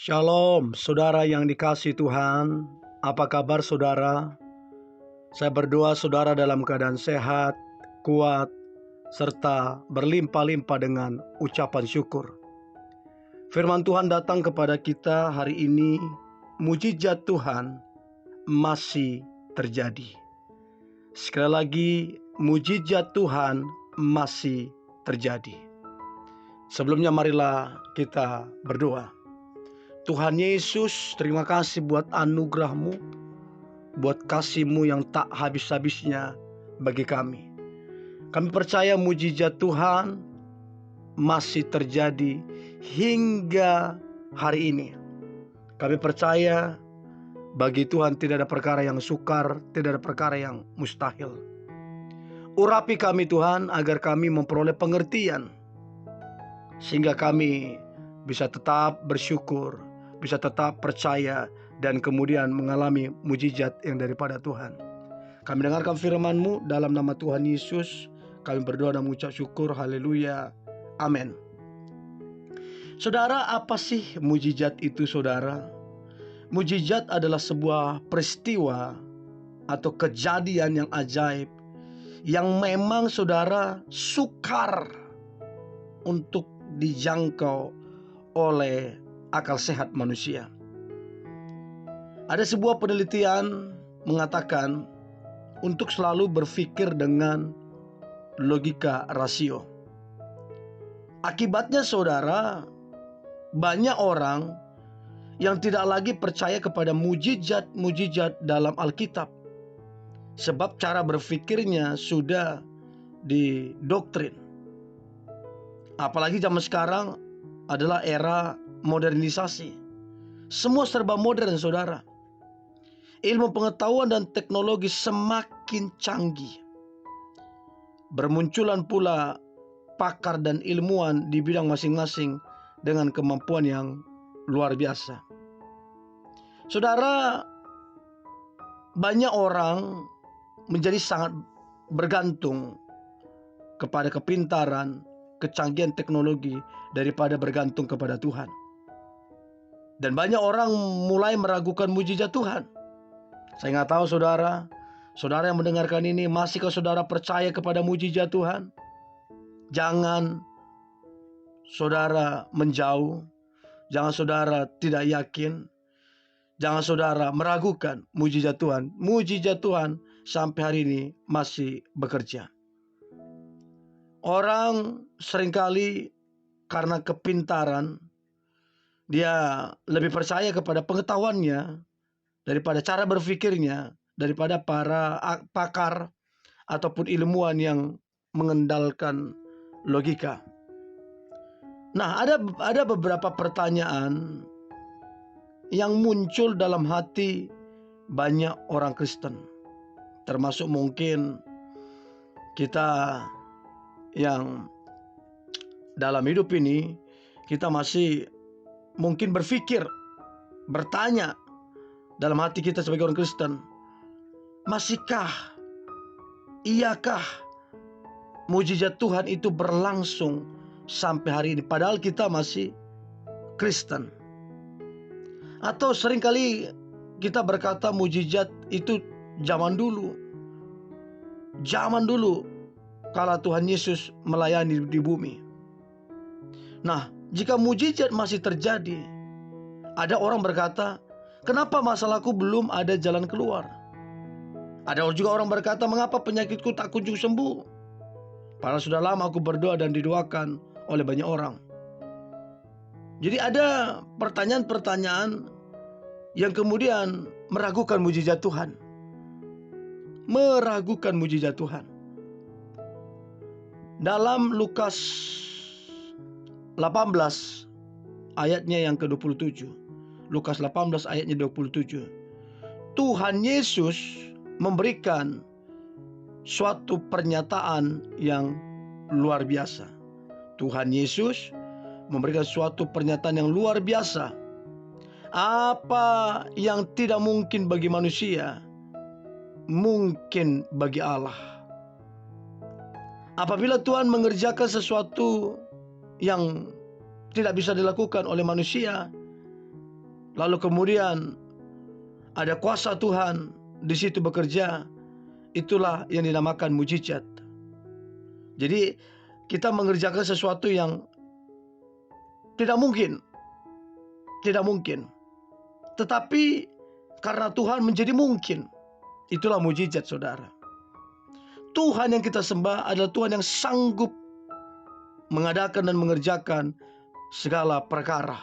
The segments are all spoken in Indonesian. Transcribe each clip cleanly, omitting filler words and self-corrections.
Shalom, saudara yang dikasihi Tuhan. Apa kabar saudara? Saya berdoa saudara dalam keadaan sehat, kuat, serta berlimpah-limpah dengan ucapan syukur. Firman Tuhan datang kepada kita hari ini, mujizat Tuhan masih terjadi. Sekali lagi, mujizat Tuhan masih terjadi. Sebelumnya marilah kita berdoa. Tuhan Yesus, terima kasih buat anugerah-Mu, buat kasih-Mu yang tak habis-habisnya bagi kami. Kami percaya mujizat Tuhan masih terjadi hingga hari ini. Kami percaya bagi Tuhan tidak ada perkara yang sukar, tidak ada perkara yang mustahil. Urapi kami Tuhan agar kami memperoleh pengertian, sehingga kami bisa tetap bersyukur, bisa tetap percaya, dan kemudian mengalami mujizat yang daripada Tuhan. Kami dengarkan firman-Mu dalam nama Tuhan Yesus. Kami berdoa dan mengucap syukur. Haleluya. Amin. Saudara, apa sih mujizat itu saudara? Mujizat adalah sebuah peristiwa atau kejadian yang ajaib, yang memang saudara sukar untuk dijangkau oleh akal sehat manusia. Ada sebuah penelitian mengatakan untuk selalu berpikir dengan logika rasio. Akibatnya saudara, banyak orang yang tidak lagi percaya kepada mujizat-mujizat dalam Alkitab, sebab cara berpikirnya sudah didoktrin. Apalagi zaman sekarang adalah era modernisasi. Semua serba modern saudara. Ilmu pengetahuan dan teknologi semakin canggih. Bermunculan pula pakar dan ilmuwan di bidang masing-masing dengan kemampuan yang luar biasa. Saudara, banyak orang menjadi sangat bergantung kepada kepintaran, kecanggihan teknologi daripada bergantung kepada Tuhan. Dan banyak orang mulai meragukan mujizat Tuhan. Saya nggak tahu saudara yang mendengarkan ini, masihkah saudara percaya kepada mujizat Tuhan? Jangan saudara menjauh, jangan saudara tidak yakin, jangan saudara meragukan mujizat Tuhan. Mujizat Tuhan sampai hari ini masih bekerja. Orang seringkali karena kepintaran, dia lebih percaya kepada pengetahuannya daripada cara berpikirnya, daripada para pakar ataupun ilmuwan yang mengandalkan logika. Nah, ada beberapa pertanyaan yang muncul dalam hati banyak orang Kristen, termasuk mungkin kita yang dalam hidup ini, kita masih mungkin berpikir, bertanya dalam hati kita sebagai orang Kristen, iyakah mujizat Tuhan itu berlangsung sampai hari ini, padahal kita masih Kristen? Atau seringkali kita berkata mujizat itu zaman dulu kala Tuhan Yesus melayani di bumi. Nah, jika mujizat masih terjadi, ada orang berkata, kenapa masalahku belum ada jalan keluar? Ada juga orang berkata, mengapa penyakitku tak kunjung sembuh? Padahal sudah lama aku berdoa dan didoakan oleh banyak orang. Jadi ada pertanyaan-pertanyaan yang kemudian meragukan mujizat Tuhan. Meragukan mujizat Tuhan. Dalam Lukas 18 ayatnya yang ke-27. Lukas 18 ayatnya 27. Tuhan Yesus memberikan suatu pernyataan yang luar biasa. Tuhan Yesus memberikan suatu pernyataan yang luar biasa. Apa yang tidak mungkin bagi manusia, mungkin bagi Allah. Apabila Tuhan mengerjakan sesuatu yang tidak bisa dilakukan oleh manusia, lalu kemudian ada kuasa Tuhan di situ bekerja, itulah yang dinamakan mujizat. Jadi kita mengerjakan sesuatu yang tidak mungkin, tetapi karena Tuhan menjadi mungkin. Itulah mujizat, saudara. Tuhan yang kita sembah adalah Tuhan yang sanggup mengadakan dan mengerjakan segala perkara.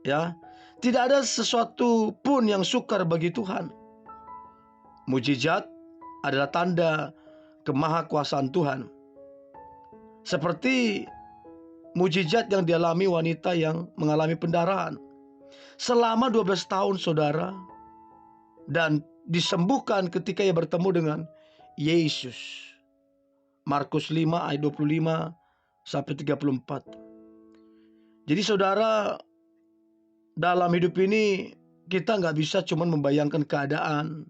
Ya, tidak ada sesuatu pun yang sukar bagi Tuhan. Mujizat adalah tanda kemahakuasaan Tuhan. Seperti mujizat yang dialami wanita yang mengalami pendarahan selama 12 tahun, saudara, dan disembuhkan ketika ia bertemu dengan Yesus. Markus 5 ayat 25 sampai 34. Jadi saudara, dalam hidup ini kita nggak bisa cuma membayangkan keadaan,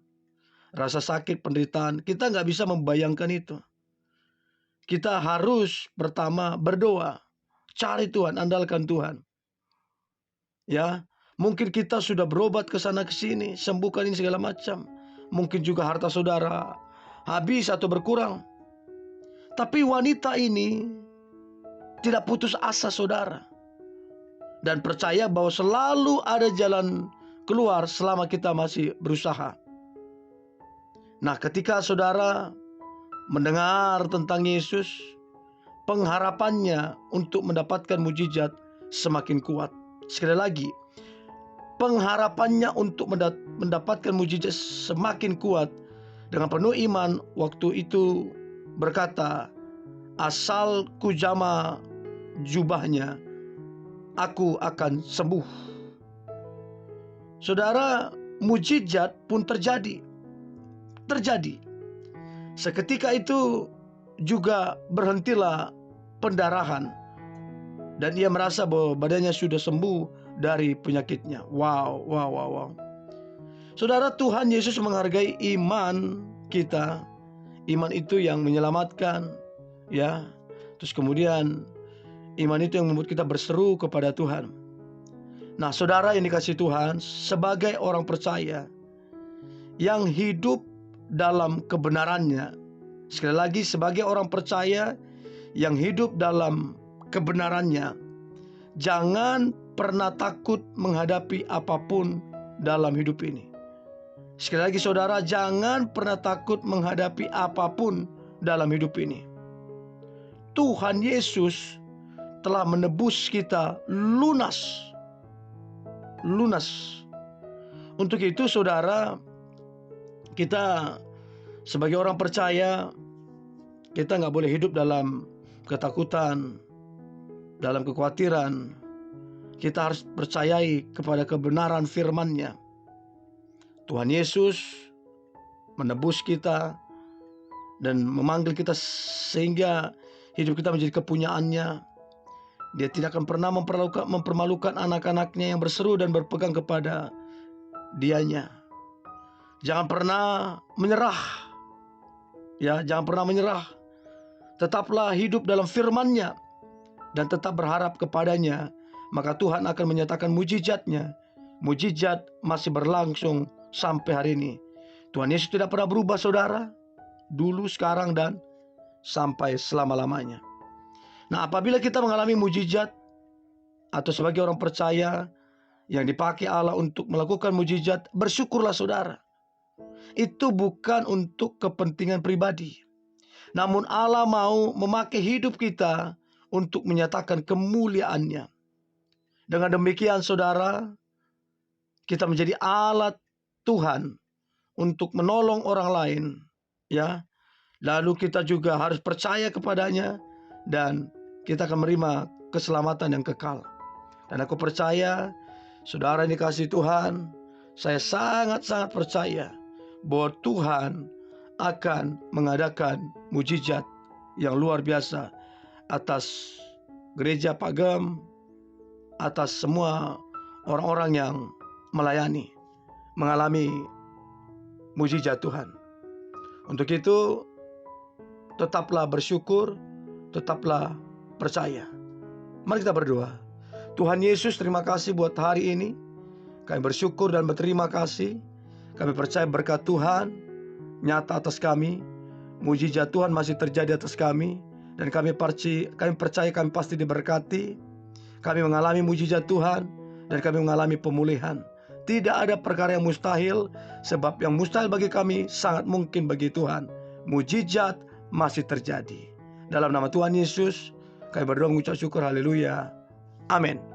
rasa sakit, penderitaan. Kita nggak bisa membayangkan itu. Kita harus pertama berdoa, cari Tuhan, andalkan Tuhan. Ya, mungkin kita sudah berobat ke sana ke sini, sembuhkan ini segala macam. Mungkin juga harta saudara habis atau berkurang. Tapi wanita ini tidak putus asa, saudara, dan percaya bahwa selalu ada jalan keluar selama kita masih berusaha. Nah, ketika saudara mendengar tentang Yesus, pengharapannya untuk mendapatkan mujizat semakin kuat. Sekali lagi, pengharapannya untuk mendapatkan mujizat semakin kuat. Dengan penuh iman waktu itu berkata, asal ku jama jubahnya, aku akan sembuh. Saudara, mujizat pun terjadi. Seketika itu juga berhentilah pendarahan, dan ia merasa bahwa badannya sudah sembuh dari penyakitnya. Wow. Saudara, Tuhan Yesus menghargai iman kita. Iman itu yang menyelamatkan, ya. Terus kemudian iman itu yang membuat kita berseru kepada Tuhan. Nah, saudara yang dikasihi Tuhan, sebagai orang percaya yang hidup dalam kebenarannya, sekali lagi, sebagai orang percaya yang hidup dalam kebenarannya, jangan pernah takut menghadapi apapun dalam hidup ini. Sekali lagi saudara, jangan pernah takut menghadapi apapun dalam hidup ini. Tuhan Yesus telah menebus kita lunas. Untuk itu saudara, kita sebagai orang percaya, kita nggak boleh hidup dalam ketakutan, dalam kekhawatiran. Kita harus percayai kepada kebenaran firman-Nya. Tuhan Yesus menebus kita dan memanggil kita sehingga hidup kita menjadi kepunyaannya. Dia tidak akan pernah mempermalukan anak-anaknya yang berseru dan berpegang kepada Dianya. Jangan pernah menyerah. Ya, jangan pernah menyerah. Tetaplah hidup dalam firman-Nya dan tetap berharap kepadanya. Maka Tuhan akan menyatakan mujizat-Nya. Mujizat masih berlangsung sampai hari ini. Tuhan Yesus tidak pernah berubah, saudara. Dulu, sekarang, dan sampai selama-lamanya. Nah, apabila kita mengalami mujizat atau sebagai orang percaya yang dipakai Allah untuk melakukan mujizat, bersyukurlah saudara. Itu bukan untuk kepentingan pribadi, namun Allah mau memakai hidup kita untuk menyatakan kemuliaan-Nya. Dengan demikian saudara, kita menjadi alat Tuhan untuk menolong orang lain, ya. Lalu kita juga harus percaya kepadanya dan kita akan menerima keselamatan yang kekal. Dan aku percaya, saudara yang dikasihi Tuhan, saya sangat-sangat percaya bahwa Tuhan akan mengadakan mujizat yang luar biasa atas gereja Pagem, atas semua orang-orang yang melayani, mengalami mujizat Tuhan. Untuk itu, tetaplah bersyukur, tetaplah percaya. Mari kita berdoa. Tuhan Yesus, terima kasih buat hari ini. Kami bersyukur dan berterima kasih. Kami percaya berkat Tuhan nyata atas kami. Mujizat Tuhan masih terjadi atas kami. Dan kami percaya kami pasti diberkati. Kami mengalami mujizat Tuhan. Dan kami mengalami pemulihan. Tidak ada perkara yang mustahil. Sebab yang mustahil bagi kami sangat mungkin bagi Tuhan. Mujizat masih terjadi. Dalam nama Tuhan Yesus kami berdoa mengucap syukur. Haleluya. Amin.